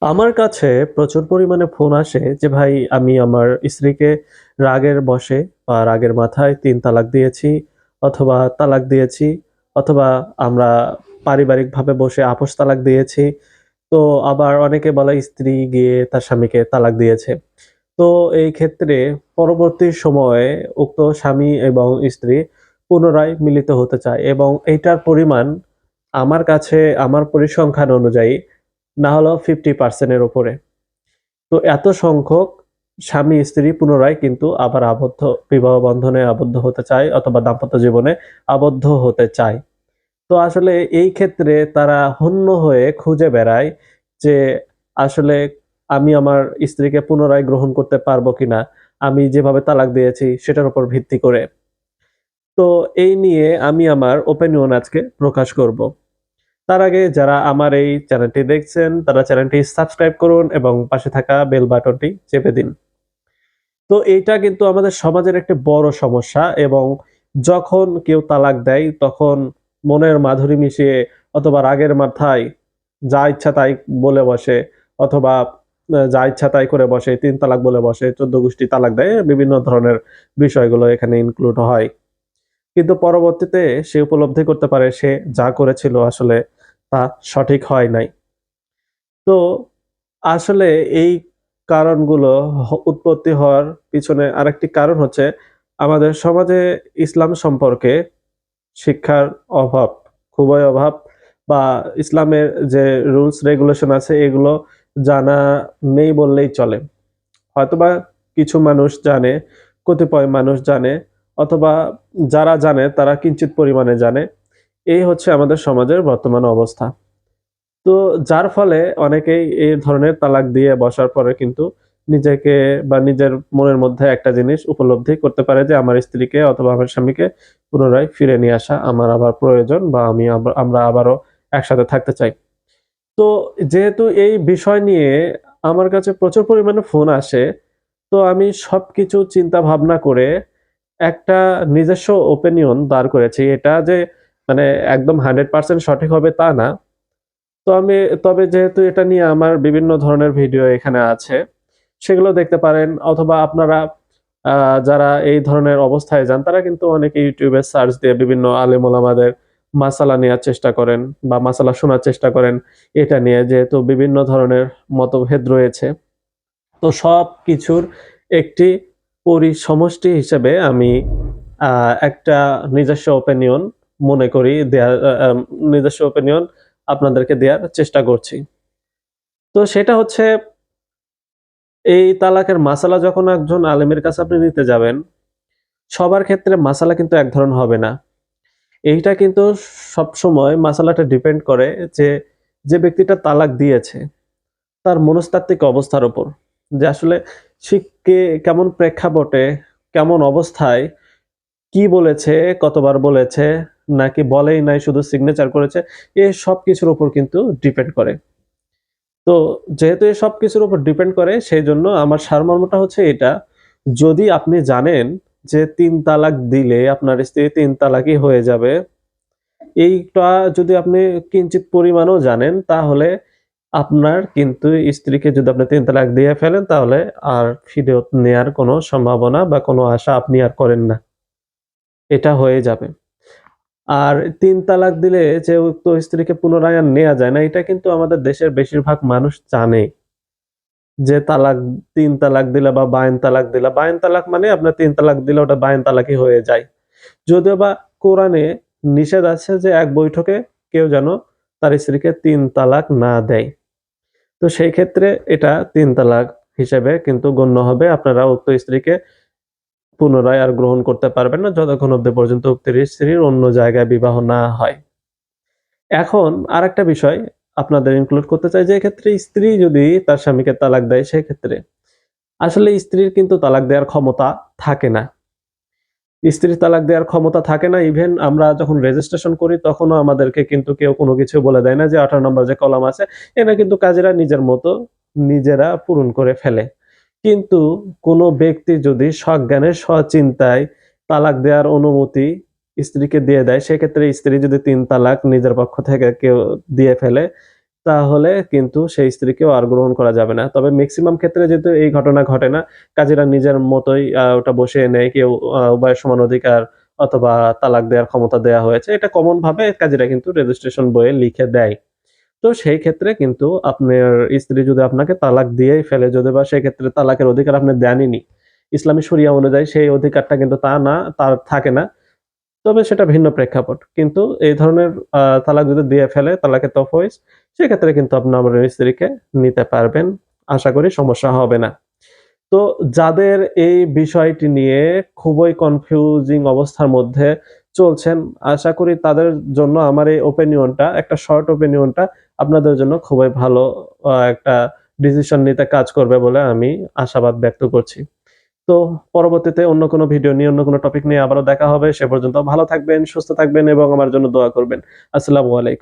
আমার কাছে প্রচুর পরিমাণে ফোন আসে যে ভাই আমি আমার স্ত্রীকে রাগের বশে বা রাগের মাথায় ৩ তালাক দিয়েছি অথবা তালাক দিয়েছি অথবা আমরা পারিবারিকভাবে বসে আপস তালাক দিয়েছি। তো আবার অনেকে বলে স্ত্রী গিয়ে তার স্বামীকে তালাক দিয়েছে। তো এই ক্ষেত্রে পরবর্তী সময়ে উক্ত স্বামী এবং স্ত্রী পুনরায় মিলিত হতে চায় এবং এইটার পরিমাণ আমার কাছে আমার পরিসংখ্যান অনুযায়ী না হলেও 50% এর উপরে। তো এত সংখ্যক স্বামী-স্ত্রী পুনরায় কিন্তু আবার বিবাহ বন্ধনে আবদ্ধ হতে চায় অথবা দাম্পত্য জীবনে আবদ্ধ হতে চায়। তো আসলে এই ক্ষেত্রে তারা হন্য হয়ে খুঁজে বেড়ায় যে আসলে আমি আমার স্ত্রীকে পুনরায় গ্রহণ করতে পারবো কিনা? আমি যেভাবে তালাক দিয়েছি সেটার উপর ভিত্তি করে। তো এই নিয়ে আমি আমার ওপিনিয়ন আজকে প্রকাশ করব। তার আগে যারা আমার এই চ্যানেলটি দেখছেন তারা চ্যানেলটি সাবস্ক্রাইব করুন এবং পাশে থাকা বেল বাটনটি চেপে দিন। তো এইটা কিন্তু আমাদের সমাজের একটি বড় সমস্যা এবং যখন কেউ তালাক দেয় তখন মনের মাধুরী মিশিয়ে অথবা রাগের মাথায় যা ইচ্ছা তাই বলে বসে অথবা যা ইচ্ছা তাই করে বসে, ৩ তালাক বলে বসে, ১৪ গোষ্ঠী তালাক দেয়। বিভিন্ন ধরনের বিষয়গুলো এখানে ইনক্লুড হয়। কিন্তু পরবর্তীতে সে উপলব্ধি করতে পারে সে যা করেছিল আসলে তা সঠিক হয় নাই। তো আসলে এই কারণগুলো উৎপত্তি হওয়ার পিছনে আরেকটি কারণ হচ্ছে আমাদের সমাজে ইসলাম সম্পর্কে শিক্ষার অভাব, খুবই অভাব বা ইসলামের যে রুলস রেগুলেশন আছে এগুলো জানা নেই বললেই চলে। হয়তোবা কিছু মানুষ জানে, কতিপয় মানুষ জানে অথবা যারা জানে তারা কিঞ্চিৎ পরিমাণে জানে। এই হচ্ছে আমাদের সমাজের বর্তমান অবস্থা। তো যার ফলে অনেকেই এই ধরনের তালাক দিয়ে বসার পরে কিন্তু নিজেকে বা নিজের মনের মধ্যে একটা জিনিস উপলব্ধি করতে পারে যে আমার স্ত্রীকে অথবা আমার স্বামীকে পুনরায় ফিরে নিয়ে আসা আমার আবার প্রয়োজন বা আমরা আবারও একসাথে থাকতে চাই। তো যেহেতু এই বিষয় নিয়ে আমার কাছে প্রচুর পরিমাণে ফোন আসে, তো আমি সবকিছু চিন্তা ভাবনা করে একটা নিজস্ব ওপিনিয়ন দাঁড় করেছি। এটা যে মানে একদম 100% সঠিক হবে তা না। তো তবে যেহেতু এটা নিয়ে আমার বিভিন্ন ধরনের ভিডিও এখানে আছে, সেগুলো দেখতে পারেন অথবা আপনারা আ যারা এই ধরনের অবস্থায় যান তারা কিন্তু অনেকে YouTube এ সার্চ দিয়ে বিভিন্ন আলেম ওলামাদের মাসালা নেয়ার চেষ্টা করেন বা মাসালা শোনার চেষ্টা করেন এটা নিয়ে যেহেতু বিভিন্ন ধরনের মতভেদ রয়েছে। তো সবকিছুর একটি সমষ্টি হিসেবে আমি আ একটা নিজস্ব ওপিনিয়ন মনে করি দেয়ার আ আম নিজস্ব ওপিনিয়ন আপনাদেরকে দেয়ার চেষ্টা করছি। তো সেটা হচ্ছে এই তালাকের মাসালা যখন একজন আলেমের কাছে আপনি নিতে যাবেন, সবার ক্ষেত্রে মাসালা কিন্তু এক ধরনের হবে না। এইটা কিন্তু সবসময় মাসালাটা ডিপেন্ড করে যে, যে ব্যক্তিটা তালাক দিয়েছে তার মনস্তাত্ত্বিক অবস্থার উপর। যে আসলে সে কেমন প্রেক্ষাপটে, কেমন অবস্থায়, কি বলেছে, কতবার বলেছে, নাকি বলেই নাই শুধু সিগনেচার করেছে, এই সবকিছুর উপর কিন্তু ডিপেন্ড করে। তো যেহেতু এই সবকিছুর উপর ডিপেন্ড করে সেইজন্য আমার সারমর্মটা হচ্ছে এটা, যদি আপনি জানেন যে ৩ তালাক দিলে আপনার স্ত্রী ৩ তালাকই হয়ে যাবে, এইটা যদি আপনি কিঞ্চিৎ পরিমাণও জানেন তাহলে আপনার কিন্তু স্ত্রীকে যদি আপনি ৩ তালাক দিয়ে ফেলেন তাহলে আর ফিরত নেয়ার কোনো সম্ভাবনা বা কোনো আশা আপনি আর করেন না। এটা হয়ে যাবে। আর ৩ তালাক দিলে যে উক্ত স্ত্রীকে পুনরায় আর নেয়া যায় না এটা কিন্তু আমাদের দেশের বেশিরভাগ মানুষ জানে। যে ৩ তালাক দিলা বা বায়েন তালাক দিলা। বায়েন তালাক মানে আপনার ৩ তালাক দিলে ওটা বায়েন তালাকই হয়ে যায়। যদিওবা কোরআনে নিষেধ আছে যে এক বৈঠকে কেউ যেন তার স্ত্রীকে ৩ তালাক না দেয়। তো সেই ক্ষেত্রে এটা ৩ তালাক হিসেবে কিন্তু গণ্য হবে। আপনারা উক্ত স্ত্রীকে পুনরায় আর গ্রহণ করতে পারবেন না যতক্ষণ অব্দি পর্যন্ত উক্ত স্ত্রীর অন্য জায়গায় বিবাহ না হয়। এখন আরেকটা বিষয় আপনাদের ইনক্লুড করতে চাই যে এক্ষেত্রে স্ত্রী যদি তার স্বামীকে তালাক দেয় সেক্ষেত্রে আসলে স্ত্রীর কিন্তু তালাক দেওয়ার ক্ষমতা থাকে না। স্ত্রীর তালাক দেওয়ার ক্ষমতা থাকে না। ইভেন আমরা যখন রেজিস্ট্রেশন করি তখনও আমাদেরকে কিন্তু কেউ কোনো কিছু বলে দেয় না যে ১৮ নম্বর যে কলাম আছে এটা কিন্তু কাজীরা নিজের মতো নিজেরা পূরণ করে ফেলে। কিন্তু কোনো ব্যক্তি যদি সজ্ঞানে স্বচিন্তায় তালাক দেওয়ার অনুমতি স্ত্রীকে দিয়ে দেয়, সেক্ষেত্রে স্ত্রী যদি ৩ তালাক নিজের পক্ষ থেকে কেউ দিয়ে ফেলে, তাহলে কিন্তু সেই স্ত্রীকেও আর গ্রহণ করা যাবে না। তবে মেক্সিমাম ক্ষেত্রে যেহেতু এই ঘটনা ঘটে না, কাজীরা নিজের মতোই ওটা বসিয়ে নেয়। কেউ উভয়ের সমান অধিকার অথবা তালাক দেওয়ার ক্ষমতা দেয়া হয়েছে। এটা কমন ভাবে কাজীরা কিন্তু রেজিস্ট্রেশন বইয়ে লিখে দেয়। তো সেই ক্ষেত্রে কিন্তু আপনার স্ত্রী যদি আপনাকে তালাক দিয়েই ফেলে, যদিবা সেক্ষেত্রে তালাকের অধিকার আপনি দেনইনি। ইসলামী শরিয়া অনুযায়ী সেই অধিকারটা কিন্তু তার থাকে না। তবে সেটা ভিন্ন প্রেক্ষাপট। কিন্তু এই ধরনের তালাক যদি দিয়ে ফেলে, তালাকে তফাইজ, সেক্ষেত্রে কিন্তু আপনি আপনার স্ত্রীকে নিতে পারবেন। আশা করি সমস্যা হবে না। তো যাদের এই বিষয়টি নিয়ে খুবই কনফিউজিং অবস্থার মধ্যে চলছেন, আশা করি তাদের জন্য আমার এই ওপিনিয়নটা, একটা শর্ট ওপিনিয়নটা আপনাদের জন্য খুবই ভালো একটা ডিসিশন নিতে কাজ করবে বলে আমি আশাবাদ ব্যক্ত করছি। তো পরবর্তীতে অন্য কোনো ভিডিও নিয়ে, অন্য কোনো টপিক নিয়ে আবারও দেখা হবে। সে পর্যন্ত ভালো থাকবেন, সুস্থ থাকবেন এবং আমার জন্য দোয়া করবেন। আসসালামু আলাইকুম।